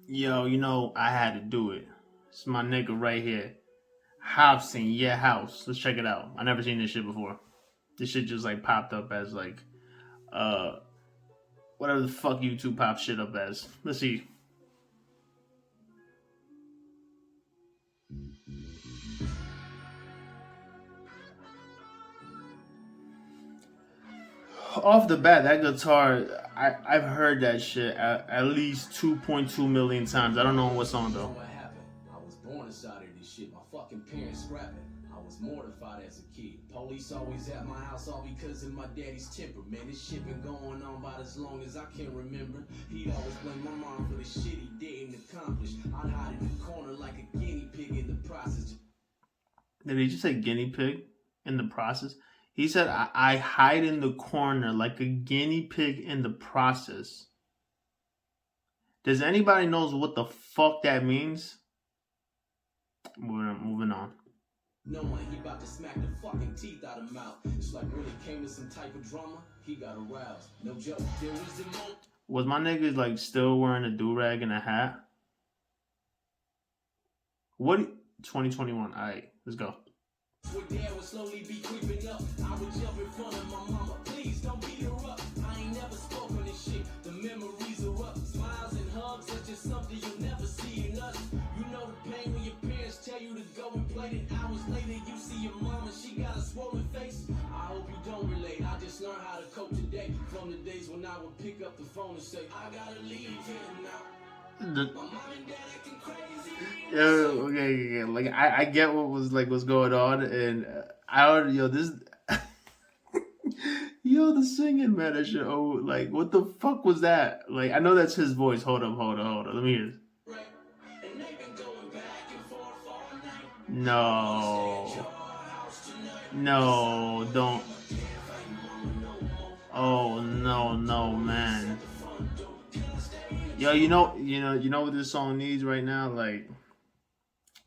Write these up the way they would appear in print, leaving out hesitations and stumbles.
Yo, I had to do it. It's my nigga right here. Hopsin, yeah, house. Let's check it out. I never seen this shit before. This shit just like popped up as like uh whatever the fuck YouTube pop shit up as. Let's see. Off the bat, that guitar, I've heard that shit at least 2.2 million times. I don't know what song though. What happened? I was born inside of this shit. My fucking parents scrapping. I was mortified as a kid. Police always at my house, all because of my daddy's temper. Man, this shit been going on about as long as I can remember. He'd always blame my mom for the shit he didn't accomplish. I'd hide in the corner like a guinea pig in the process. Did he just say guinea pig in the process? He said, I hide in the corner like a guinea pig in the process. Does anybody knows what the fuck that means? Moving on. Knowing he about to smack the fucking teeth out of mouth. It's like when it came to some type of drama, he got aroused. No joke, there was the moment. Was my nigga like still wearing a do-rag and a hat? What? 2021. Alright, let's go. Where dad would slowly be creeping up. I would jump in front of my mama. Please don't beat her up. I ain't never spoken this shit. The memories are up. Smiles and hugs, that's just something you'll never see in us. You know the pain when your parents tell you to go and play. Then hours later you see your mama, she got a swollen face. I hope you don't relate. I just learned how to cope today. From the days when I would pick up the phone and say, I gotta leave here now. My mom and dad acting crazy. Yeah, okay. Like I get what's going on, and I already this. Yo, the singing man, that shit. Oh, like what the fuck was that? Like I know that's his voice. Hold up. Let me hear this. No, no, don't. Oh no, man. Yo, what this song needs right now? Like,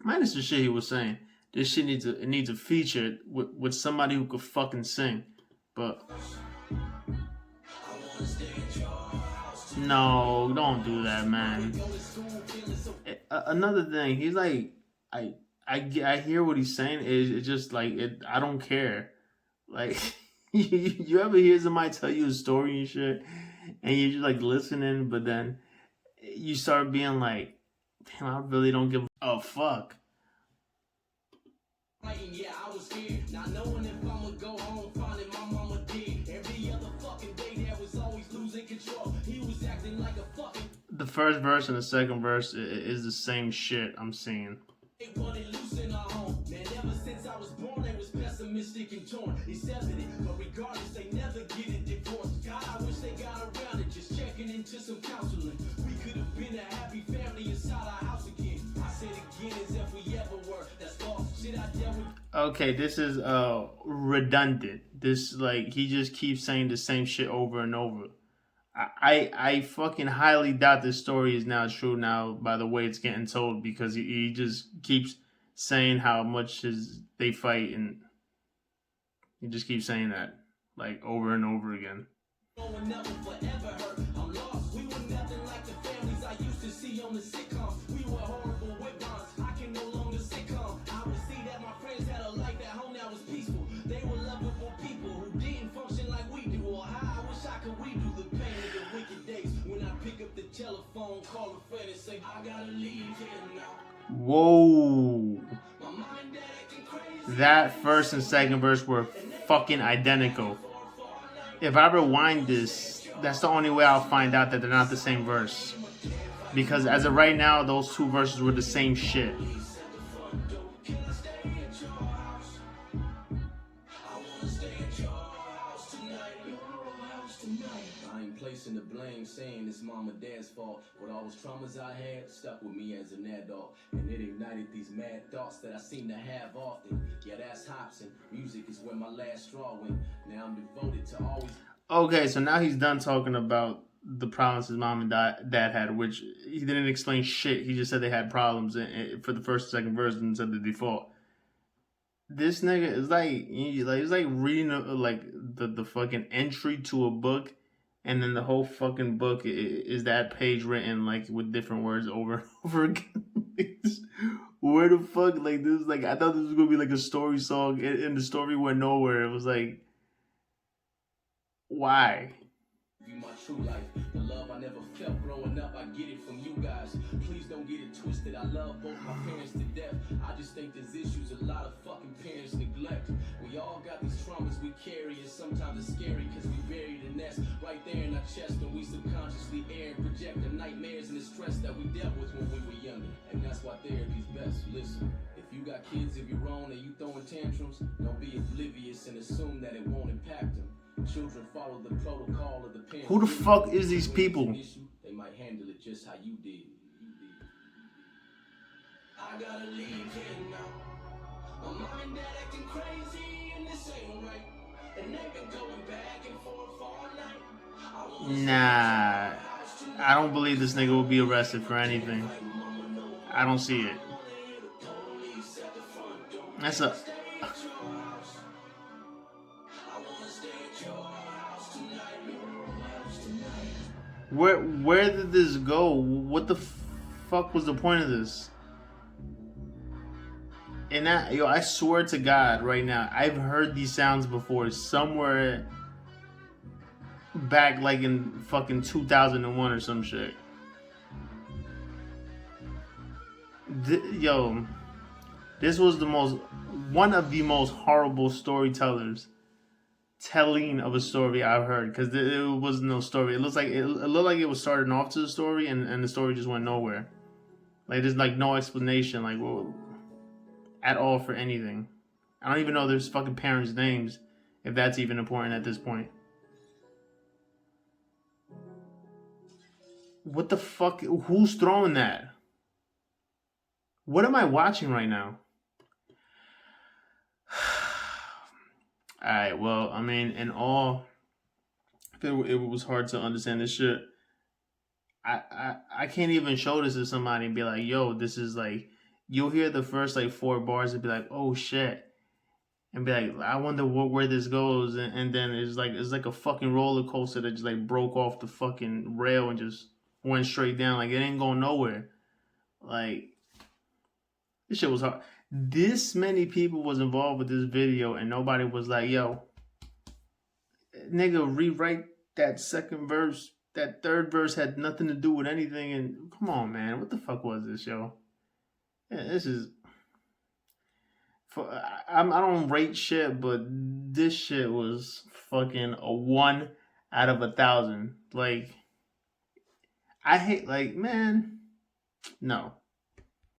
minus the shit he was saying. This shit needs a feature with somebody who could fucking sing. But no, don't do that, man. Another thing, he's like, I hear what he's saying. It's just like I don't care. Like, you ever hear somebody tell you a story and shit, and you're just like listening, but then you start being like, damn, I really don't give a fuck. Yeah, I was scared, not knowing if I'ma go home, finding my mama dead. Every other fucking day, there was always losing control. He was acting like a fucking. The first verse and the second verse is the same shit I'm seeing. They wanted loose in our home. Man, ever since I was born, they was pessimistic and torn. It's evident, but regardless, they never get a divorce. God, I wish they got around it, just checking into some counseling. We could have been a happy family inside our house again. I said again as if we ever were. That's false. Shit I dealt with. Okay, this is redundant. This like he just keeps saying the same shit over and over. I fucking highly doubt this story is now true now by the way it's getting told, because he just keeps saying how much they fight, and he just keeps saying that like over and over again. Telephone, call a friend and say, I gotta leave here now. Whoa. That first and second verse were fucking identical. If I rewind this, that's the only way I'll find out that they're not the same verse. Because as of right now, those two verses were the same shit. Placing the blame, saying it's mom and dad's fault, but all those traumas I had stuck with me as an adult, and it ignited these mad thoughts that I seem to have often. Yeah, that's Hopsin. Music is where my last straw went. Now I'm devoted to always. Okay, so now he's done talking about the problems his mom and dad had, which he didn't explain shit. He just said they had problems for the first and second verse and said the default. This nigga is like he's like reading like the fucking entry to a book and then the whole fucking book is that page written like with different words over and over again. Where the fuck, like this? Like I thought this was gonna be like a story song, and the story went nowhere. It was like, why? You my true life, the love I never felt growing up, I get it from you guys. Please don't get it twisted, I love both my parents to death. I just think there's issues a lot of fucking parents neglect. We all got these traumas we carry, and sometimes it's scary because we bury the nest right there in our chest, and we subconsciously air and project the nightmares and the stress that we dealt with when we were younger. And that's why therapy's best. Listen, if you got kids, if you're wrong and you throwing tantrums, don't be oblivious and assume that it won't impact them. Children follow the protocol of the parents. Who the fuck is these people? They might handle it just how you did. I gotta leave here now. My mom and dad acting crazy and this ain't right. And they've been going back and forth all night. Nah, I don't believe this nigga will be arrested for anything. I don't see it. That's a. Where did this go? What the fuck was the point of this? And that, yo, I swear to God, right now, I've heard these sounds before somewhere back, like in fucking 2001 or some shit. Yo, this was one of the most horrible storytellers telling of a story I've heard, because it was no story. It looked like it was starting off to the story, and the story just went nowhere. Like there's like no explanation, like well, at all for anything. I don't even know there's fucking parents' names, if that's even important at this point. What the fuck? Who's throwing that? What am I watching right now? Alright, well, I mean, in all, it was hard to understand this shit. I can't even show this to somebody and be like, yo, this is like, you'll hear the first like 4 bars and be like, oh shit. And be like, I wonder where this goes. And then it's like a fucking roller coaster that just like broke off the fucking rail and just went straight down. Like it ain't going nowhere. Like, this shit was hard. This many people was involved with this video and nobody was like, yo, nigga, rewrite that second verse. That third verse had nothing to do with anything. And come on, man, what the fuck was this, yo? Yeah, this is. I don't rate shit, but this shit was fucking a 1 out of 1,000. Like, I hate, like, man, no.